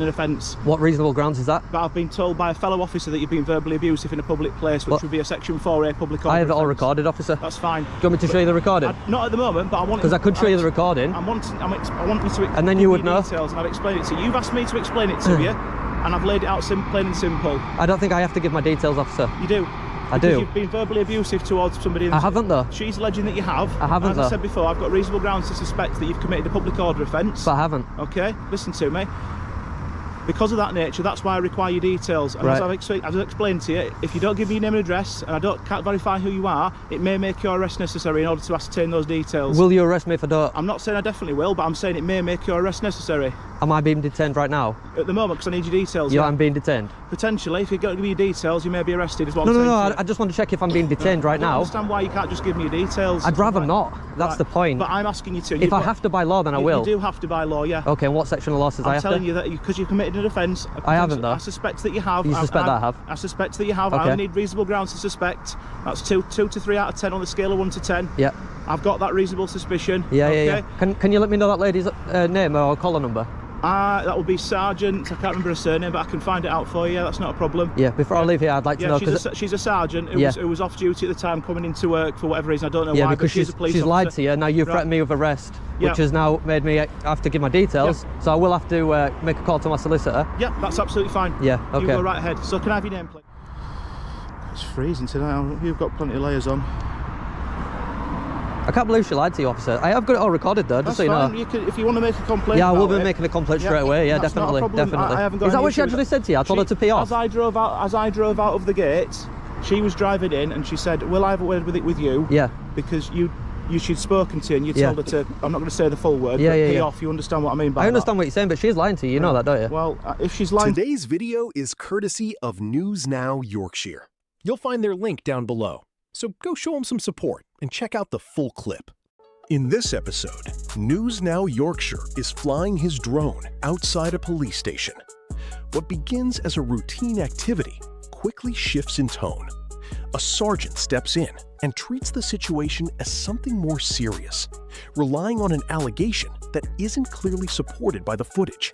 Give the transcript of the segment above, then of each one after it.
an offence. What reasonable grounds is that? But I've been told by a fellow officer that you've been verbally abusive in a public place, which would be a Section 4A public order. I have it all offence. recorded, officer. That's fine. Do you want me to show you the recording? Not at the moment, but I want. Because I could show you the recording. I want you to. And then you would know. Details, and I've explained it to you. You've asked me to explain it to you, and I've laid it out plain and simple. I don't think I have to give my details, officer. You do. I do. You've been verbally abusive towards somebody. I haven't though. She's alleging that you have. I haven't though. As I said before, I've got reasonable grounds to suspect that you've committed a public order offence. But I haven't. Okay, listen to me. Because of that nature, that's why I require your details. And right. as I've explained to you, if you don't give me your name and address, and can't verify who you are, it may make your arrest necessary in order to ascertain those details. Will you arrest me if I don't? I'm not saying I definitely will, but I'm saying it may make your arrest necessary. Am I being detained right now? At the moment, because I need your details. Yeah, I'm being detained. Potentially, if you don't give me your details, you may be arrested. Is what No, I'm no, saying. no. I just want to check if I'm being detained right now. I don't understand why you can't just give me your details. I'd rather not. That's the point. But I'm asking you to. If I have to by law, then I will. You do have to by law, yeah. Okay, and what section of law says I have to? I'm telling you that because you've committed an offence. I haven't though. I suspect that you have. You suspect that I have? I suspect that you have. Okay. I only need reasonable grounds to suspect. That's 2 to 3 out of 10 on the scale of 1 to 10. Yeah. I've got that reasonable suspicion. Yeah, okay? yeah. Can you let me know that lady's name or collar number? That will be Sergeant. I can't remember her surname, but I can find it out for you. That's not a problem. Yeah. Before I leave here, I'd like to know. She's a sergeant who was off duty at the time, coming into work for whatever reason. I don't know why. Yeah, because she's a police officer. lied to you. Now you threatened me with arrest, which has now made me have to give my details. So I will have to make a call to my solicitor. Yeah, that's absolutely fine. Yeah. Okay. You go right ahead. So can I have your name, please? It's freezing today. You've got plenty of layers on. I can't believe she lied to you, officer. I have got it all recorded though, just so you know. If you want to make a complaint. Yeah, I will be making a complaint straight away. Yeah, definitely, definitely. I haven't got Is that what she actually said to you? I told her to pee off. As I drove out of the gate, she was driving in and she said, "Will I have a word with you?" Yeah. Because she'd spoken to you and you told her to. I'm not going to say the full word. Yeah, but yeah, pee off. You understand what I mean by that? I understand what you're saying, but she's lying to you. You know that, don't you? Well, if she's lying. Today's video is courtesy of News Now Yorkshire. You'll find their link down below. So go show them some support and check out the full clip. In this episode, News Now Yorkshire is flying his drone outside a police station. What begins as a routine activity quickly shifts in tone. A sergeant steps in and treats the situation as something more serious, relying on an allegation that isn't clearly supported by the footage.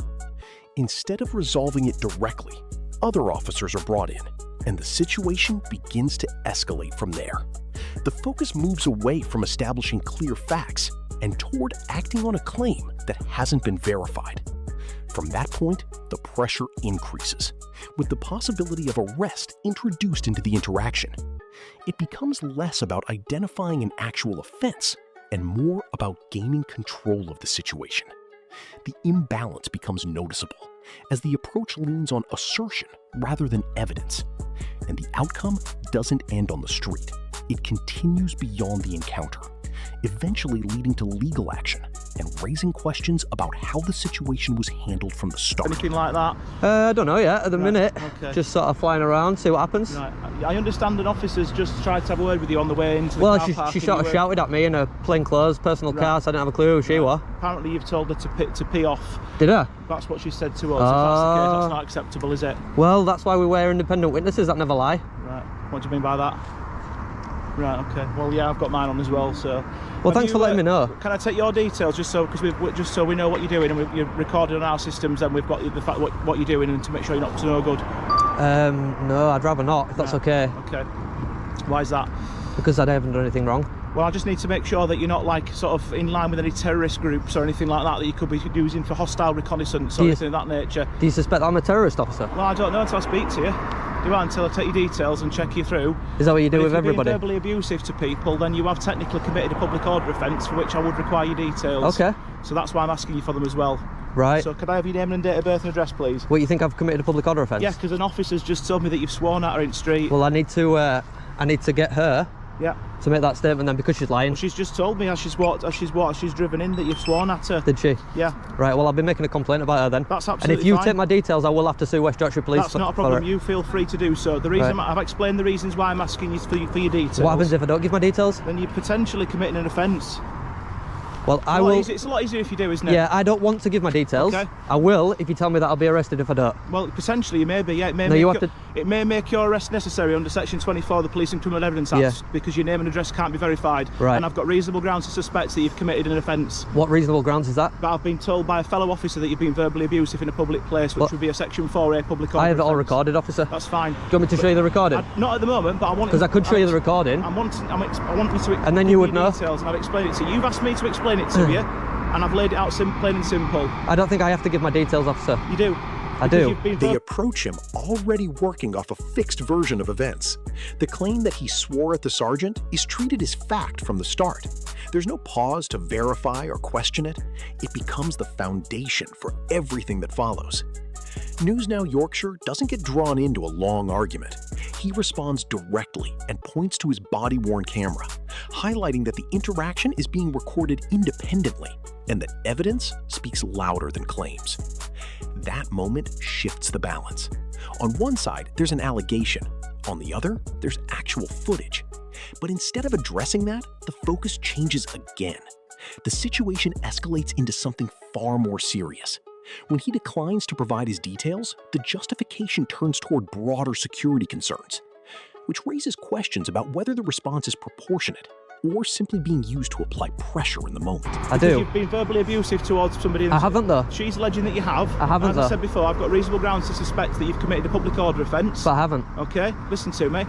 Instead of resolving it directly, other officers are brought in, and the situation begins to escalate from there. The focus moves away from establishing clear facts and toward acting on a claim that hasn't been verified. From that point, the pressure increases, with the possibility of arrest introduced into the interaction. It becomes less about identifying an actual offense and more about gaining control of the situation. The imbalance becomes noticeable as the approach leans on assertion rather than evidence. And the outcome doesn't end on the street. It continues beyond the encounter, eventually leading to legal action and raising questions about how the situation was handled from the start. Anything like that? I don't know yet. At the minute, okay. just sort of flying around, see what happens. Right. I understand an officer's just tried to have a word with you on the way into the car park. Well, she sort of shouted at me in a plainclothes personal car, so I didn't have a clue who she was. Apparently you've told her to pee off. Did I? That's what she said to us. If that's the case, that's not acceptable, is it? Well, that's why we wear independent witnesses that never lie. Right. What do you mean by that? Right, okay. Well, yeah, I've got mine on as well, so... Well, thanks for letting me know. Can I take your details just so we know what you're doing and you're recorded on our systems and we've got the fact what you're doing and to make sure you're not up to no good? No, I'd rather not, if that's okay. Okay. Why is that? Because I haven't done anything wrong. Well, I just need to make sure that you're not like sort of in line with any terrorist groups or anything like that you could be using for hostile reconnaissance or anything of that nature. Do you suspect I'm a terrorist officer? Well, I don't know until I speak to you. Do I? Until I take your details and check you through. Is that what you do with everybody? If you're being verbally abusive to people, then you have technically committed a public order offence for which I would require your details. Okay. So that's why I'm asking you for them as well. Right. So could I have your name and date of birth and address, please? What, you think I've committed a public order offence? Yeah, because an officer's just told me that you've sworn at her in the street. Well, I need to get her. Yeah. To make that statement then, because she's lying. Well, she's just told me as she's driven in that you've sworn at her. Did she? Yeah. Right, well, I'll be making a complaint about her then. That's absolutely fine. And if you take my details, I will have to sue West Yorkshire Police. That's not a problem. You feel free to do so. The reason I've explained the reasons why I'm asking you for your details. What happens if I don't give my details? Then you're potentially committing an offence. Well, I will. It's a lot easier if you do, isn't it? Yeah, I don't want to give my details. Okay. I will if you tell me that I'll be arrested if I don't. Well, potentially you may be. Yeah, it may make your arrest necessary under Section 24 of the Police and Criminal Evidence Act because your name and address can't be verified. Right. And I've got reasonable grounds to suspect that you've committed an offence. What reasonable grounds is that? But I've been told by a fellow officer that you've been verbally abusive in a public place, which would be a Section 4A public order. I have it all offence. recorded, officer. That's fine. Do you want me to show you the recording? Not at the moment, but I want. Because I could show you the recording. I want you to. And then you would know. Details, and I've explained it to you. You've asked me to explain it to you, and I've laid it out plain and simple. I don't think I have to give my details, officer. You do. I do. They approach him already working off a fixed version of events. The claim that he swore at the sergeant is treated as fact from the start. There's no pause to verify or question it. It becomes the foundation for everything that follows. News Now Yorkshire doesn't get drawn into a long argument. He responds directly and points to his body-worn camera, highlighting that the interaction is being recorded independently and that evidence speaks louder than claims. That moment shifts the balance. On one side, there's an allegation. On the other, there's actual footage. But instead of addressing that, the focus changes again. The situation escalates into something far more serious. When he declines to provide his details, the justification turns toward broader security concerns, which raises questions about whether the response is proportionate or simply being used to apply pressure in the moment. I do. You've been verbally abusive towards somebody. I haven't, though. She's alleging that you have. I haven't, As though. I said before, I've got reasonable grounds to suspect that you've committed a public order offence. But I haven't. Okay, listen to me.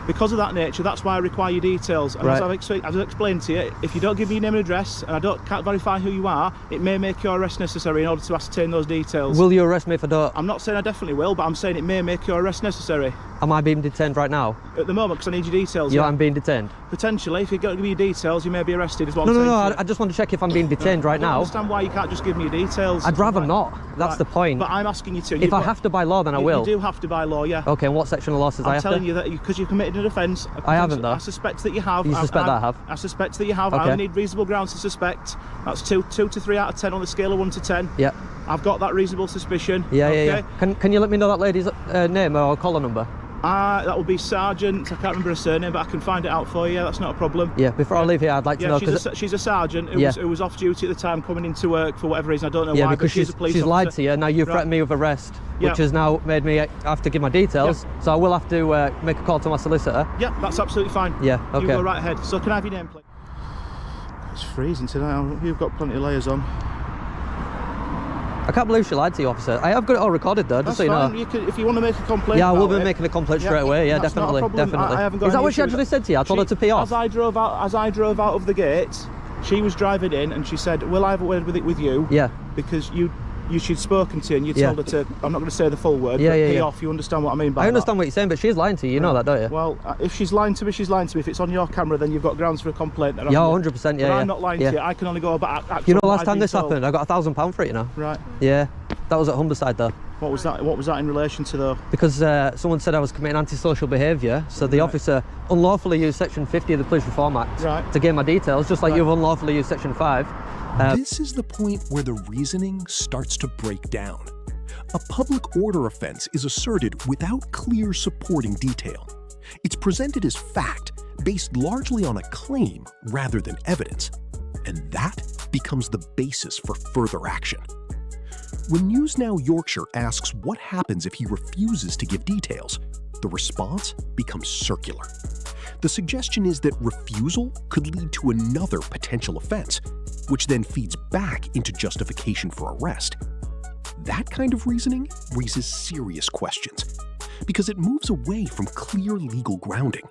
Because of that nature, that's why I require your details. And Right. as I've explained to you, if you don't give me your name and address, and can't verify who you are, it may make your arrest necessary in order to ascertain those details. Will you arrest me if I don't? I'm not saying I definitely will, but I'm saying it may make your arrest necessary. Am I being detained right now? At the moment, because I need your details. Yeah, Yeah, I'm being detained. potentially, if you don't give me your details, you may be arrested as well. No, I just want to check if I'm being detained right I don't now. understand why you can't just give me your details. I'd rather Right. not. That's Right. the point. But I'm asking you to. If I have to by law, then I will. You do have to by law, yeah. Okay, and what section of law says I I'm have telling to? you that because you've committed an offence. I haven't, though. I suspect that you have. You suspect that I have? I suspect that you have. Okay. I only need reasonable grounds to suspect. That's 2 to 3 out of 10 on the scale of 1 to 10. Yeah. I've got that reasonable suspicion. Yeah, okay? yeah. Can you let me know that lady's name or collar number? That will be Sergeant. I can't remember her surname, but I can find it out for you. That's not a problem. Yeah, before I leave here, I'd like to know. She's a sergeant who was off duty at the time, coming into work for whatever reason. I don't know Yeah, why, because but she's a police she's officer. lied to you. Now you Right. threatened me with arrest, Yeah. which has now made me have to give my details. So I will have to make a call to my solicitor. Yeah, that's absolutely fine. Yeah, okay. You go right ahead. So can I have your name, please? It's freezing today. You've got plenty of layers on. I can't believe she lied to you, officer. I have got it all recorded though, just That's so you fine. know. You can, if you want to make a complaint. Yeah, I will about be it, making a complaint straight away. Yeah, that's not a definitely, problem. definitely. I haven't got Is that any what she issue with actually said to you? I told her to pee off. As I drove out of the gate, she was driving in and she said, "Will I have a word with it with you?" Yeah. Because she'd spoken to you and you Yeah. told her to. I'm not going to say the full word. Yeah, but yeah, pee yeah. off. You understand what I mean by I that? understand what you're saying, but she's lying to you. You know that, don't you? Well, if she's lying to me, she's lying to me. If it's on your camera, then you've got grounds for a complaint. Yeah, 100%. Yeah, But yeah. I'm not lying yeah. to you. I can only go about. You know, last time this happened, I got £1,000 for it. You know. Right. Yeah, that was at Humberside though. What was that? What was that in relation to though? Because someone said I was committing antisocial behaviour, so the officer unlawfully used Section 50 of the Police Reform Act to gain my details, just like you've unlawfully used Section 5. This is the point where the reasoning starts to break down. A public order offense is asserted without clear supporting detail. It's presented as fact, based largely on a claim rather than evidence, and that becomes the basis for further action. When News Now Yorkshire asks what happens if he refuses to give details, the response becomes circular. The suggestion is that refusal could lead to another potential offense, which then feeds back into justification for arrest. That kind of reasoning raises serious questions, because it moves away from clear legal grounding.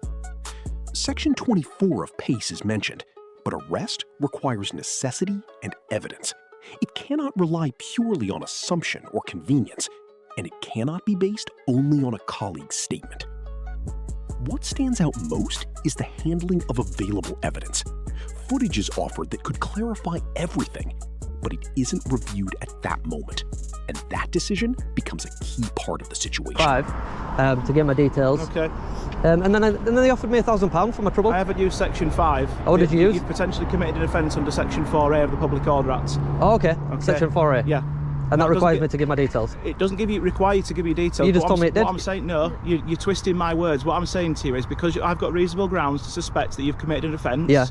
Section 24 of PACE is mentioned, but arrest requires necessity and evidence. It cannot rely purely on assumption or convenience, and it cannot be based only on a colleague's statement. What stands out most is the handling of available evidence. Footage is offered that could clarify everything, but it isn't reviewed at that moment, and that decision becomes a key part of the situation. 5 to get my details. Okay. And then they offered me £1,000 for my trouble. I haven't used Section 5. Oh, what did you use? You've potentially committed an offence under Section 4A of the Public Order Act. Oh, okay. Section 4A. Yeah. And that requires me to give my details. It doesn't require you to give your details. You just told me it did. What I'm saying, no, you're twisting my words. What I'm saying to you is because I've got reasonable grounds to suspect that you've committed an offence. Yeah.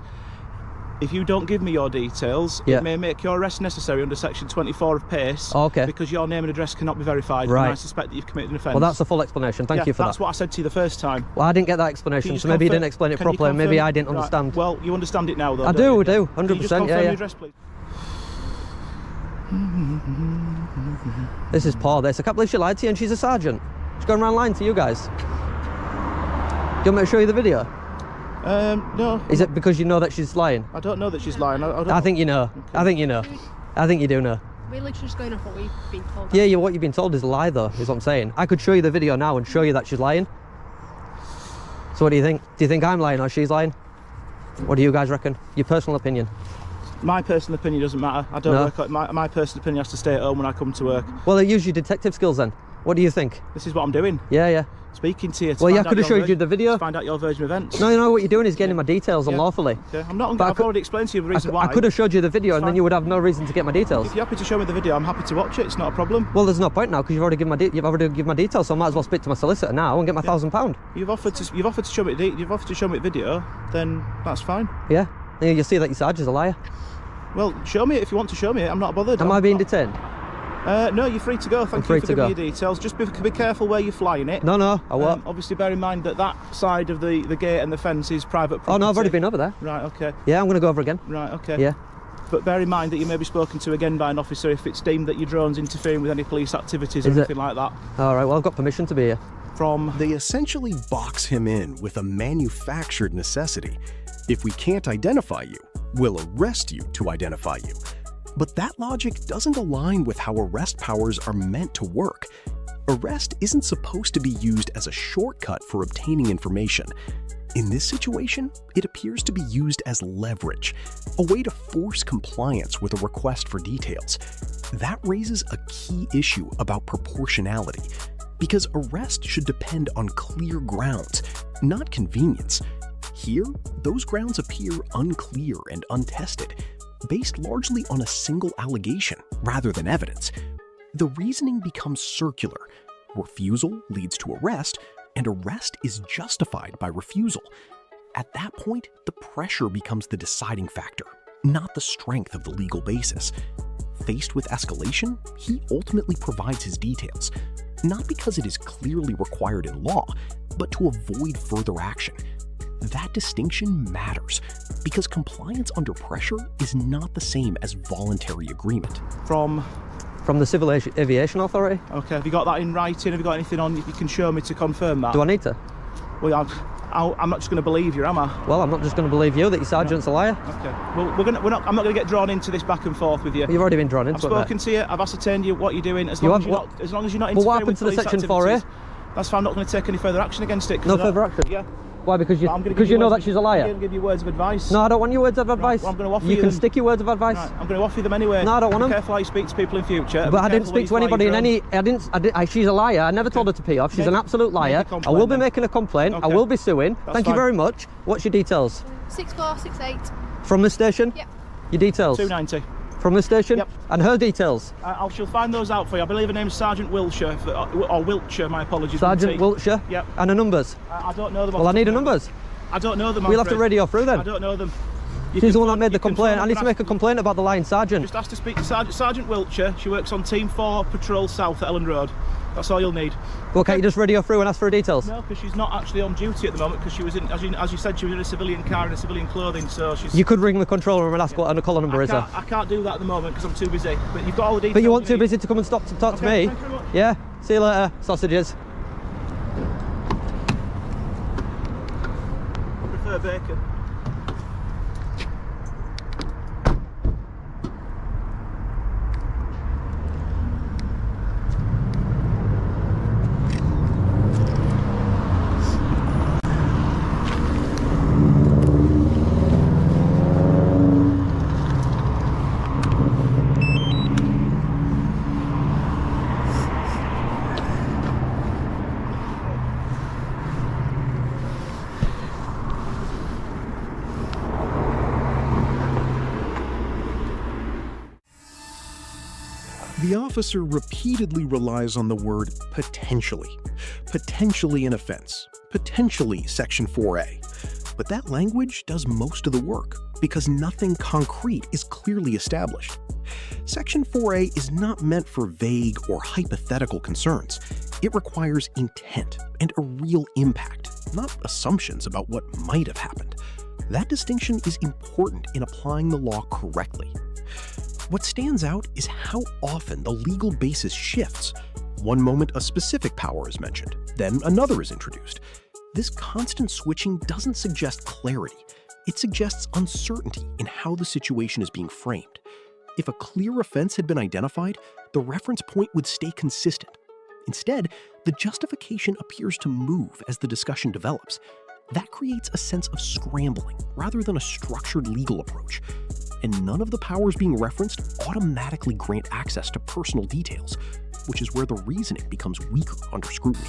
If you don't give me your details, Yeah. it may make your arrest necessary under section 24 of PACE. Oh, okay. Because your name and address cannot be verified. Right. And I suspect that you've committed an offence. Well, that's a full explanation. Thank you for that's that. what I said to you the first time. Well, I didn't get that explanation, so maybe you didn't explain it properly, and maybe I didn't understand. Well, you understand it now, though. I don't do, you? 100%. Can you just confirm yeah. your address, please? This is poor. This. I can't believe she lied to you, and she's a sergeant. She's going around lying to you guys. Do you want me to show you the video? No. Is it because you know that she's lying? I don't know that she's lying. I think you know. Okay. I think you know. I think you do know. We're literally just going off what we've been told. Yeah, what you've been told is a lie, though, is what I'm saying. I could show you the video now and show you that she's lying. So what do you think? Do you think I'm lying or she's lying? What do you guys reckon? Your personal opinion? My personal opinion doesn't matter. I don't work. My personal opinion has to stay at home when I come to work. Well, use your detective skills then. What do you think? This is what I'm doing. Yeah. Speaking to you. Well, yeah, I could have showed you the video. To find out your version of events. No, what you're doing is getting my details unlawfully. Okay. I'm not. I've already explained to you the reason why. I could have showed you the video, and then you would have no reason to get my details. If you're happy to show me the video, I'm happy to watch it. It's not a problem. Well, there's no point now because you've already given my details, so I might as well speak to my solicitor now and get my £1,000. You've offered to show me the video. Then that's fine. Yeah. And you'll see that your sergeant's a liar. Well, show me it if you want to show me it. I'm not bothered. Am I being detained? No, you're free to go. Thank you for giving me your details. Just be careful where you're flying it. No, I won't. Obviously, bear in mind that side of the gate and the fence is private property. Oh, no, I've already been over there. Right, okay. Yeah, I'm going to go over again. Right, okay. Yeah. But bear in mind that you may be spoken to again by an officer if it's deemed that your drone's interfering with any police activities or anything like that. All right, well, I've got permission to be here. They essentially box him in with a manufactured necessity. If we can't identify you, we'll arrest you to identify you. But that logic doesn't align with how arrest powers are meant to work. Arrest isn't supposed to be used as a shortcut for obtaining information. In this situation, it appears to be used as leverage, a way to force compliance with a request for details. That raises a key issue about proportionality, because arrest should depend on clear grounds, not convenience. Here, those grounds appear unclear and untested, based largely on a single allegation rather than evidence. The reasoning becomes circular. Refusal leads to arrest, and arrest is justified by refusal. At that point, the pressure becomes the deciding factor, not the strength of the legal basis. Faced with escalation, he ultimately provides his details, not because it is clearly required in law, but to avoid further action. That distinction matters, because compliance under pressure is not the same as voluntary agreement. From the Civil Aviation Authority. Okay, have you got that in writing? Have you got anything on you can show me to confirm that? Do I need to? Well, I'm not just going to believe you, am I? Well, I'm not just going to believe you that your sergeant's a liar. Okay. Well, I'm not going to get drawn into this back and forth with you. You've already been drawn into it. I've spoken to you. I've ascertained what you're doing. As long as you're not interfering what happened with to the police section activities, 4A? That's fine. I'm not going to take any further action against it. No further action? Yeah. Why? Because you know that she's a liar? I'm going to give you words of advice. No, I don't want your words of advice. Right, well, I'm going to offer you you can them. stick your words of advice. Right, I'm going to offer you them anyway. No, I don't want them. Be careful how you speak to people in future. But I didn't speak to anybody in any. She's a liar. I never told her to pee off. She's an absolute liar. I will be making a complaint. Okay. I will be suing. Thank you very much. What's your details? 6468. From the station? Yep. Your details? 290. From the station? Yep. And her details? She'll find those out for you. I believe her name's Sergeant Wiltshire, or Wiltshire, my apologies. Sergeant Wiltshire? Yep. And her numbers? I don't know them. Well, I need her numbers. I don't know them. We'll have to radio through then. I don't know them. She's the one that made the complaint. I need to make a complaint about the lying sergeant. Just ask to speak to Sergeant Wiltshire. She works on Team 4 Patrol South at Ellen Road. That's all you'll need. Well, can't you just radio through and ask for her details? No, because she's not actually on duty at the moment, because she was in, as you said, she was in a civilian car in a civilian clothing, so she's... You could ring the control room and ask what her caller number is. I can't do that at the moment because I'm too busy, but you've got all the details. But you weren't too busy to come and stop to talk to me? Thank you very much. Yeah? See you later, sausages. I prefer bacon. The officer repeatedly relies on the word potentially. Potentially an offense. Potentially Section 4A. But that language does most of the work, because nothing concrete is clearly established. Section 4A is not meant for vague or hypothetical concerns. It requires intent and a real impact, not assumptions about what might have happened. That distinction is important in applying the law correctly. What stands out is how often the legal basis shifts. One moment a specific power is mentioned, then another is introduced. This constant switching doesn't suggest clarity. It suggests uncertainty in how the situation is being framed. If a clear offense had been identified, the reference point would stay consistent. Instead, the justification appears to move as the discussion develops. That creates a sense of scrambling rather than a structured legal approach. And none of the powers being referenced automatically grant access to personal details, which is where the reasoning becomes weaker under scrutiny.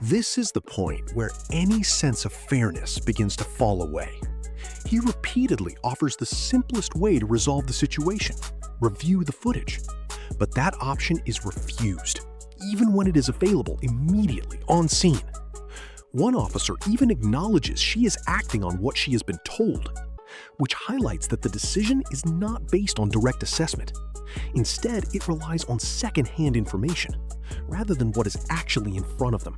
This is the point where any sense of fairness begins to fall away. He repeatedly offers the simplest way to resolve the situation: review the footage. But that option is refused, even when it is available immediately on scene. One officer even acknowledges she is acting on what she has been told, which highlights that the decision is not based on direct assessment. Instead, it relies on second-hand information, rather than what is actually in front of them.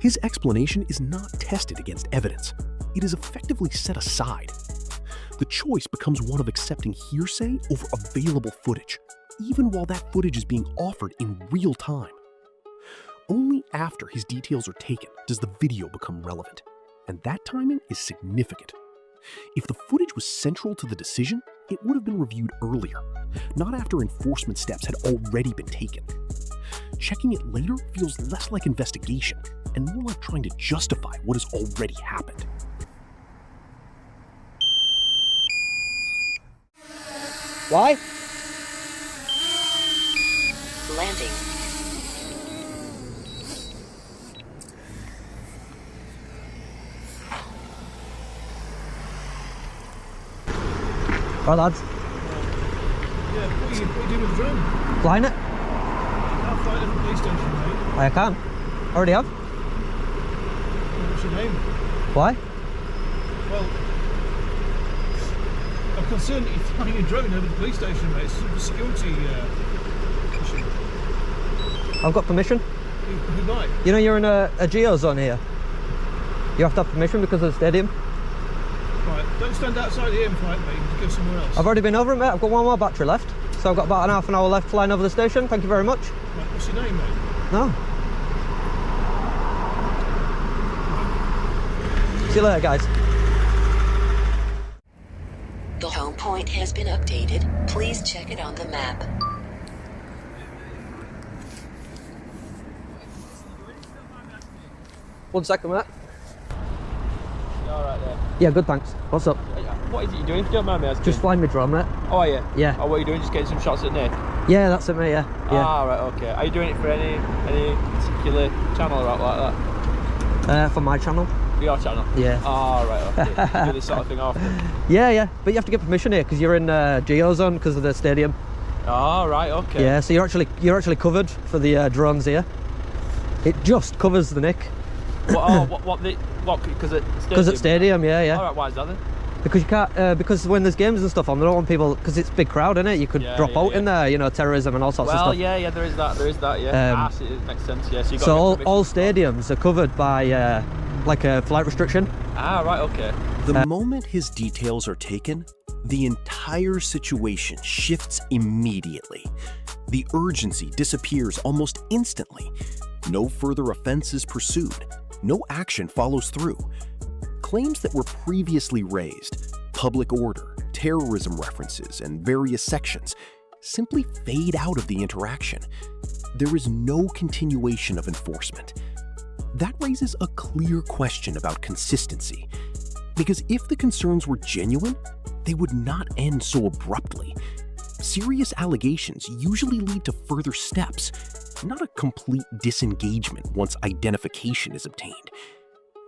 His explanation is not tested against evidence. It is effectively set aside. The choice becomes one of accepting hearsay over available footage, even while that footage is being offered in real time. Only after his details are taken does the video become relevant, and that timing is significant. If the footage was central to the decision, it would have been reviewed earlier, not after enforcement steps had already been taken. Checking it later feels less like investigation and more like trying to justify what has already happened. Why? Landing. Right, lads. Yeah, what are you doing with the drone? Flying it? You can't fly it at the police station, mate. I can. Already have. What's your name? Why? Well, I'm concerned that you're flying a drone over the police station, mate. It's a security issue. I've got permission. Who might? You know you're in a geo zone here. You have to have permission because of the stadium. Right, don't stand outside here and fight me. Go somewhere else. I've already been over it, mate. I've got one more battery left. So I've got about half an hour left flying over the station. Thank you very much. Right, what's your name, mate? No. See you later, guys. The home point has been updated. Please check it on the map. One second, mate. You alright there? Yeah, good, thanks. What's up? What is it you're doing, if you don't mind me asking? Just flying my drone, mate. Oh, are you? Yeah. Oh, what are you doing? Just getting some shots at Nick? Yeah, that's it, mate, yeah. Ah, right, okay. Are you doing it for any particular channel or out like that? For my channel. For your channel? Yeah. Ah, right, okay. You do this sort of thing often? Yeah, but you have to get permission here because you're in Geo Zone because of the stadium. Ah, right, okay. Yeah, so you're actually covered for the drones here. It just covers the nick. What? Because Because at stadium, yeah. Alright, why is that then? Because you can't, because when there's games and stuff on, they don't want people, because it's a big crowd, innit? You could drop out in there, you know, terrorism and all sorts of stuff. Well, yeah, there is that, yeah. So it makes sense, yeah. So, So all stadiums are covered by like a flight restriction. Ah, right, okay. The moment his details are taken, the entire situation shifts immediately. The urgency disappears almost instantly. No further offense is pursued. No action follows through. Claims that were previously raised, public order, terrorism references, and various sections, simply fade out of the interaction. There is no continuation of enforcement. That raises a clear question about consistency. Because if the concerns were genuine, they would not end so abruptly. Serious allegations usually lead to further steps, not a complete disengagement once identification is obtained.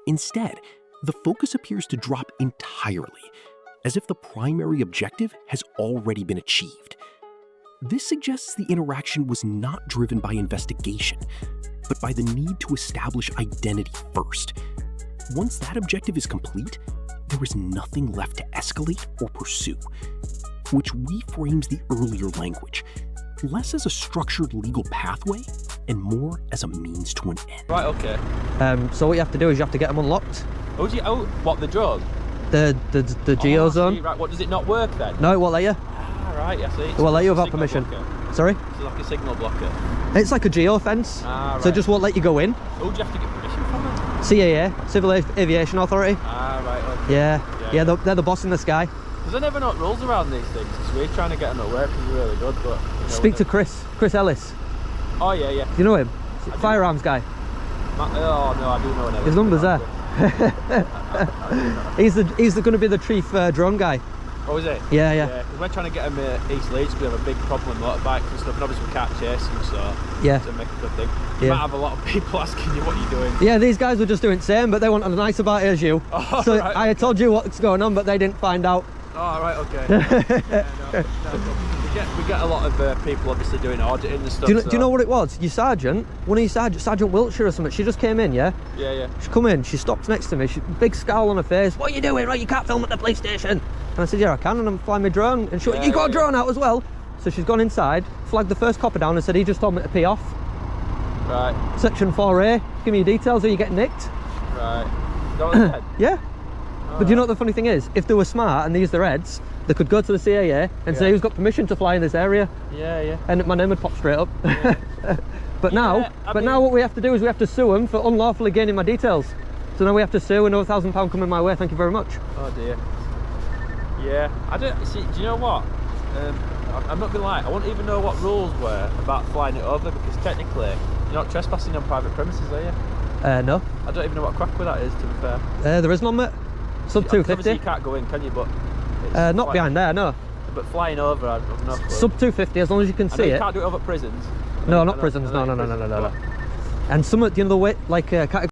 Instead, the focus appears to drop entirely, as if the primary objective has already been achieved. This suggests the interaction was not driven by investigation, but by the need to establish identity first. Once that objective is complete, there is nothing left to escalate or pursue, which reframes the earlier language, less as a structured legal pathway and more as a means to an end. Right, okay. So what you have to do is you have to get them unlocked. What, the drone? The Geo Zone. Right, what, does it not work then? No, it won't let you. Ah, right, I see. It won't let you without Signal permission. blocker. Sorry? It's like a signal blocker. It's like a geo fence, Ah, so it right. just won't let you go in. Oh, do you have to get permission from it? CAA, Civil Aviation Authority. Ah, right, okay. Yeah, they're the boss in the sky. Because I never know what rules around these things, because we're trying to get them at work, because we're really good, but... Speak to Chris Ellis. Oh, yeah. Do you know him? Firearms guy. Oh, no, I do know him. His number's there. He's going to be the chief drone guy. Oh, is it? Yeah. Because we're trying to get him East Leeds, we have a big problem with motorbikes and stuff, and obviously we can't chase them, so... Yeah. To make a good thing. You might have a lot of people asking you what you're doing. Yeah, these guys were just doing the same, but they wanted as nice about it as you. Oh, so right, I told you what's going on, but they didn't find out. Oh, right, okay. We get a lot of people obviously doing auditing and stuff. Do you know what it was? Your sergeant, one of your Sergeant Wiltshire or something, she just came in, yeah? Yeah. She come in, she stopped next to me, big scowl on her face. What are you doing? Right, you can't film at the police station. And I said, yeah, I can, and I'm flying my drone. And she went, you got a drone out as well? So she's gone inside, flagged the first copper down and said, he just told me to pee off. Right. Section 4A, give me your details or you get nicked. Right. That was dead? Yeah. But do you know what the funny thing is? If they were smart and they used their heads, they could go to the CAA and say who's got permission to fly in this area. Yeah. And my name would pop straight up. But now what we have to do is we have to sue them for unlawfully gaining my details. So now we have to sue, another £1,000 coming my way. Thank you very much. Oh dear. Yeah. I don't see. Do you know what? I'm not gonna lie. I won't even know what rules were about flying it over, because technically you're not trespassing on private premises, are you? No. I don't even know what crack with that is, to be fair. There is none, mate. Sub 250. Obviously you can't go in, can you? But not behind there, no. But flying over, I've no clue. Sub 250, as long as you can see you it. can't do it over prisons. No, not prisons. No. And some of the way, like category